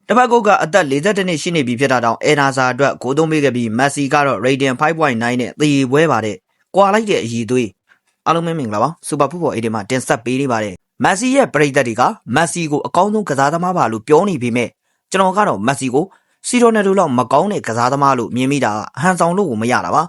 တပတ်ကုတ်ကအသက်42နှစ်ရှိနေပြီဖြစ်တာတောင်အဲနာစာအတွက်ဂိုးသုံးပေးခဲ့ပြီးမက်ဆီကတော့ rating 5.9 နဲ့သေပွဲပါတယ်ကွာလိုက်တဲ့အည်သွေးအားလုံးမင်္ဂလာပါစူပါဖူဘောအေဒီမှာတင်ဆက်ပေးနေပါတယ်မက်ဆီရဲ့ပရိသတ်တွေကမက်ဆီကိုအကောင်းဆုံးကစားသမားပါလို့ပြောနေပေမဲ့ကျွန်တော်ကတော့မက်ဆီကိုစီရိုနယ်ဒိုလောက်မကောင်းတဲ့ကစားသမားလို့မြင်မိတာအဟန်ဆောင်လို့ကိုမရတာပါ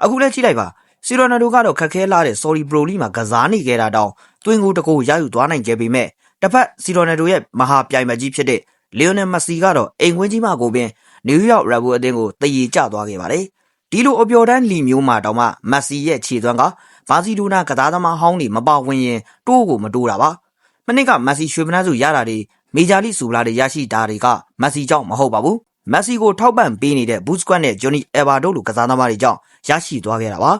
အခုလည်းကြည့်လိုက်ပါစီရိုနယ်ဒိုကတော့ခက်ခဲလာတဲ့ sorry pro လိမှာကစားနေခဲ့တာတောင်တွင်ကိုတကူရယူသွားနိုင်ခဲ့ပေမဲ့တစ်ဖက်စီရိုနယ်ဒိုရဲ့မဟာပြိုင်မကြီးဖြစ်တဲ့လီယိုနယ်မက်ဆီကတော့အိမ်ခွင်းကြီးမှာကိုပင်နယူးယောက်ရက်ဘူးအသင်းကိုတည်ရကျသွားခဲ့ပါတယ်ဒီလိုအပျော်တမ်းလီမျိုးမှာတောင်မှမက်ဆီရဲ့ခြေသွမ်းကဘာစီလိုနာကစားသမားဟောင်းတွေမပါဝင်ရင်တိုးကိုမတိုးတာပါမနစ်ကမက်ဆီရွှေမနှန်းစုရတာတွေမေဂျာလိစူလာတွေရရှိတာတွေကမက်ဆီကြောင့်မဟုတ်ပါဘူးမက်ဆီကိုထောက်ပံ့ပေးနေတဲ့ဘူစကွတ်နဲ့ဂျွန်နီအယ်ဘာဒိုလိုကစားသမားတွေကြောင့်ရရှိသွားခဲ့တာပါ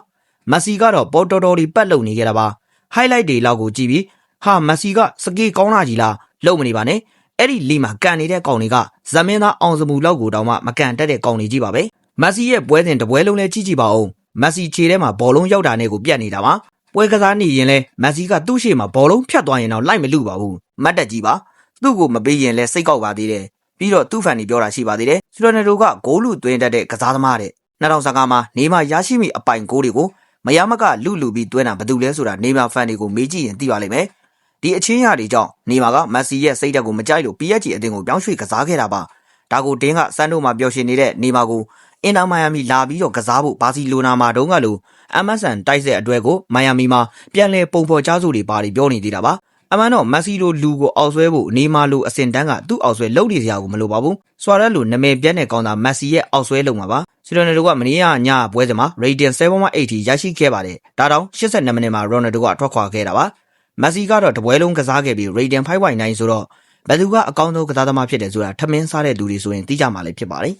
မက်ဆီကတော့ပေါ်တော်တော်တွေပတ်လုံနေခဲ့တာပါ highlight တွေလောက်ကိုကြည့်ပြီးဟာမက်ဆီကစကေးကောင်းလာကြီးလားလုံမနေပါနဲ့အဲ့ဒီလီမှာကန်နေတဲ့ကောင်တွေကဇမင်းသားအောင်စမူလောက်ကိုတောင်မှမကန်တက်တဲ့ကောင်တွေကြီးပါပဲမက်ဆီရဲ့ပွဲစဉ်တပွဲလုံးလဲကြည့်ကြည့်ပါဦးမက်ဆီခြေထဲမှာဘောလုံးရောက်တာနဲ့ကိုပြတ်နေတာပါပွဲကစားနေရင်လဲမက်ဆီကသူ့ရှေ့မှာဘောလုံးဖြတ်သွားရင်တော့လိုက်မလူပါဘူးမတ်တက်ကြီးပါသူ့ကိုမပေးရင်လဲစိတ်ကောက်ပါသေးတယ်ပြီးတော့သူ့ဖန်တွေပြောတာရှိပါသေးတယ်စလိုနယ်ဒိုကဂိုးလူသွင်းတတ်တဲ့ကစားသမားတဲ့2015မှာနေမှာရရှိမိအပိုင်ဂိုးတွေကိုမရမကလူပြီးသွင်းတာဘာတူလဲဆိုတာနေမှာဖန်တွေကိုမေးကြည့်ရင်သိပါလိမ့်မယ်ဒီအချင်းရတွေကြောင့်နေမှာကမက်ဆီရဲ့စိတ်ဓာတ်ကိုမကြိုက်လို့ PSG အသင်းကိုပြောင်းရွှေ့ကစားခဲ့တာပါဒါကိုတင်းကစန်တိုမှာပျော်ရွှင်နေတဲ့နေမှာကိုအင်တာမိုင်ယာမီလာပြီးတော့ကစားဖို့ဘာစီလိုနာမှာတုန်းကလို့ MSN တိုက်ဆက်အတွက်ကိုမိုင်ယာမီမှာပြန်လဲပုံဖော်ကြားစုတွေပါပြောနေသေးတာပါအမှန်တော့မက်ဆီလိုလူကိုအောက်ဆွဲဖို့နေမှာလိုအစင်တန်းကသူ့အောက်ဆွဲလုပ်နေစရာကိုမလိုပါဘူးဆွာရက်လိုနာမည်ပြတ်တဲ့ကောင်သာမက်ဆီရဲ့အောက်ဆွဲလုံမှာပါစီရိုနယ်ဒိုကမနေ့ညပွဲစဉ်မှာ rating 7.8 ထိရရှိခဲ့ပါတယ်ဒါတောင်82မိနစ်မှာရိုနယ်ဒိုကထွက်ခွာခဲ့တာပါမက်ဆီကတော့တပွဲလုံးကစားခဲ့ပြီး rating 5.9 ဆိုတော့ဘယ်သူကအကောင်းဆုံးကစားသမားဖြစ်တယ်ဆိုတာထမင်းစားတဲ့လူတွေဆိုရင်သိကြမှာလည်းဖြစ်ပါတယ်